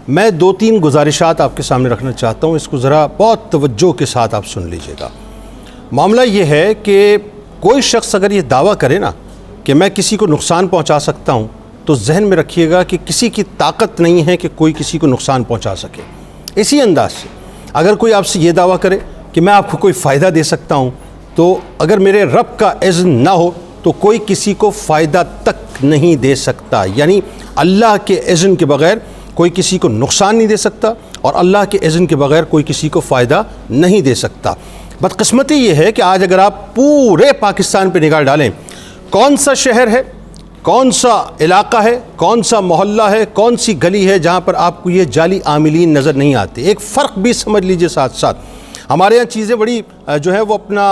میں دو تین گزارشات آپ کے سامنے رکھنا چاہتا ہوں، اس کو ذرا بہت توجہ کے ساتھ آپ سن لیجئے گا۔ معاملہ یہ ہے کہ کوئی شخص اگر یہ دعویٰ کرے نا کہ میں کسی کو نقصان پہنچا سکتا ہوں، تو ذہن میں رکھیے گا کہ کسی کی طاقت نہیں ہے کہ کوئی کسی کو نقصان پہنچا سکے۔ اسی انداز سے اگر کوئی آپ سے یہ دعویٰ کرے کہ میں آپ کو کوئی فائدہ دے سکتا ہوں، تو اگر میرے رب کا اذن نہ ہو تو کوئی کسی کو فائدہ تک نہیں دے سکتا، یعنی اللہ کے اذن کے بغیر کوئی کسی کو نقصان نہیں دے سکتا اور اللہ کے اذن کے بغیر کوئی کسی کو فائدہ نہیں دے سکتا۔ بدقسمتی یہ ہے کہ آج اگر آپ پورے پاکستان پہ نگاہ ڈالیں، کون سا شہر ہے، کون سا علاقہ ہے، کون سا محلہ ہے، کون سی گلی ہے جہاں پر آپ کو یہ جعلی عاملین نظر نہیں آتے۔ ایک فرق بھی سمجھ لیجئے ساتھ ساتھ، ہمارے ہاں چیزیں بڑی جو ہے وہ اپنا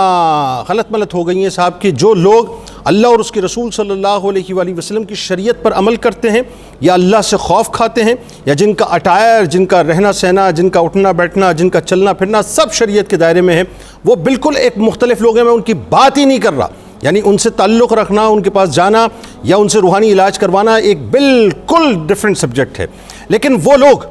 غلط ملت ہو گئی ہیں صاحب، کہ جو لوگ اللہ اور اس کے رسول صلی اللہ علیہ وآلہ وسلم کی شریعت پر عمل کرتے ہیں، یا اللہ سے خوف کھاتے ہیں، یا جن کا اٹائر، جن کا رہنا سہنا، جن کا اٹھنا بیٹھنا، جن کا چلنا پھرنا سب شریعت کے دائرے میں ہے، وہ بالکل ایک مختلف لوگ ہیں۔ میں ان کی بات ہی نہیں کر رہا، یعنی ان سے تعلق رکھنا، ان کے پاس جانا یا ان سے روحانی علاج کروانا ایک بالکل ڈیفرنٹ سبجیکٹ ہے۔ لیکن وہ لوگ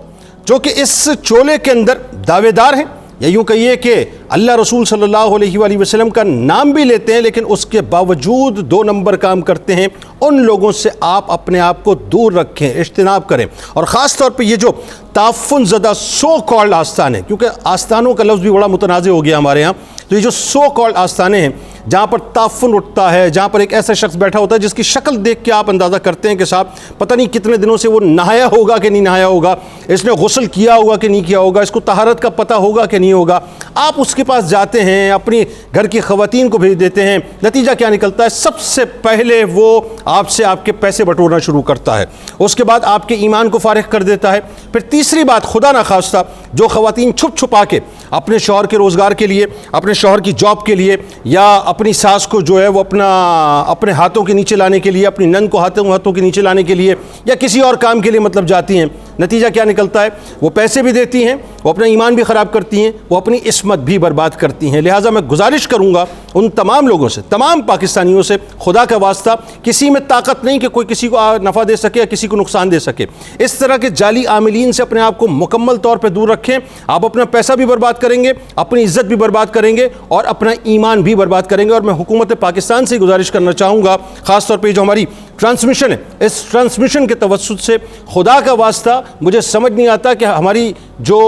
جو کہ اس چولے کے اندر دعوے دار ہیں، یا یوں کہیے کہ اللہ رسول صلی اللہ علیہ وآلہ وسلم کا نام بھی لیتے ہیں لیکن اس کے باوجود دو نمبر کام کرتے ہیں، ان لوگوں سے آپ اپنے آپ کو دور رکھیں، اجتناب کریں۔ اور خاص طور پہ یہ جو تعفن زدہ سو کالڈ آستانے، کیونکہ آستانوں کا لفظ بھی بڑا متنازع ہو گیا ہمارے ہاں، تو یہ جو سو کالڈ آستانے ہیں جہاں پر تعفن اٹھتا ہے، جہاں پر ایک ایسا شخص بیٹھا ہوتا ہے جس کی شکل دیکھ کے آپ اندازہ کرتے ہیں کہ صاحب پتہ نہیں کتنے دنوں سے وہ نہایا ہوگا کہ نہیں نہایا ہوگا، اس نے غسل کیا ہوگا کہ نہیں کیا ہوگا، اس کو طہارت کا پتہ ہوگا کہ نہیں ہوگا، آپ اس کے پاس جاتے ہیں، اپنی گھر کی خواتین کو بھیج دیتے ہیں، نتیجہ کیا نکلتا ہے؟ سب سے پہلے وہ آپ سے آپ کے پیسے بٹورنا شروع کرتا ہے، اس کے بعد آپ کے ایمان کو فارغ کر دیتا ہے۔ پھر تیسری بات، خدا نخواستہ جو خواتین چھپ چھپا کے اپنے شوہر کے روزگار کے لیے، اپنے شوہر کی جاب کے لیے، یا اپنی ساس کو جو ہے وہ اپنے ہاتھوں کے نیچے لانے کے لیے، اپنی نند کو ہاتھوں کے نیچے لانے کے لیے، یا کسی اور کام کے لیے مطلب جاتی ہیں، نتیجہ کیا نکلتا ہے؟ وہ پیسے بھی دیتی ہیں، وہ اپنا ایمان بھی خراب کرتی ہیں، وہ اپنی عصمت بھی برباد کرتی ہیں۔ لہٰذا میں گزارش کروں گا ان تمام لوگوں سے، تمام پاکستانیوں سے، خدا کا واسطہ کسی میں طاقت نہیں کہ کوئی کسی کو نفع دے سکے یا کسی کو نقصان دے سکے۔ اس طرح کے جعلی عاملین سے اپنے آپ کو مکمل طور پہ دور رکھیں۔ آپ اپنا پیسہ بھی برباد کریں گے، اپنی عزت بھی برباد کریں گے اور اپنا ایمان بھی برباد کریں گے۔ اور میں حکومت پاکستان سے گزارش کرنا چاہوں گا، خاص طور پہ جو ہماری ٹرانسمیشن ہے، اس ٹرانسمیشن کے توسط سے خدا کا واسطہ مجھے سمجھ نہیں آتا کہ ہماری جو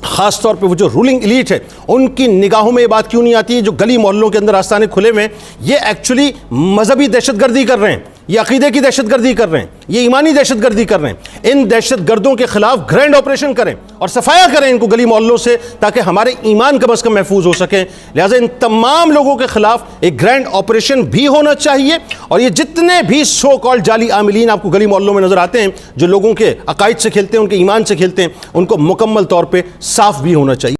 خاص طور پہ وہ جو رولنگ ایلیٹ ہے ان کی نگاہوں میں یہ بات کیوں نہیں آتی ہے، جو گلی محلوں کے اندر آستانے کھلے میں یہ ایکچولی مذہبی دہشت گردی کر رہے ہیں، یہ عقیدے کی دہشت گردی کر رہے ہیں، یہ ایمانی دہشت گردی کر رہے ہیں۔ ان دہشت گردوں کے خلاف گرینڈ آپریشن کریں اور صفایا کریں ان کو گلی محلوں سے، تاکہ ہمارے ایمان کم از کم محفوظ ہو سکیں۔ لہٰذا ان تمام لوگوں کے خلاف ایک گرینڈ آپریشن بھی ہونا چاہیے، اور یہ جتنے بھی سو کالڈ جعلی عاملین آپ کو گلی محلوں میں نظر آتے ہیں جو لوگوں کے عقائد سے کھیلتے ہیں، ان کے ایمان سے کھیلتے ہیں، ان کو مکمل طور پہ صاف بھی ہونا چاہیے۔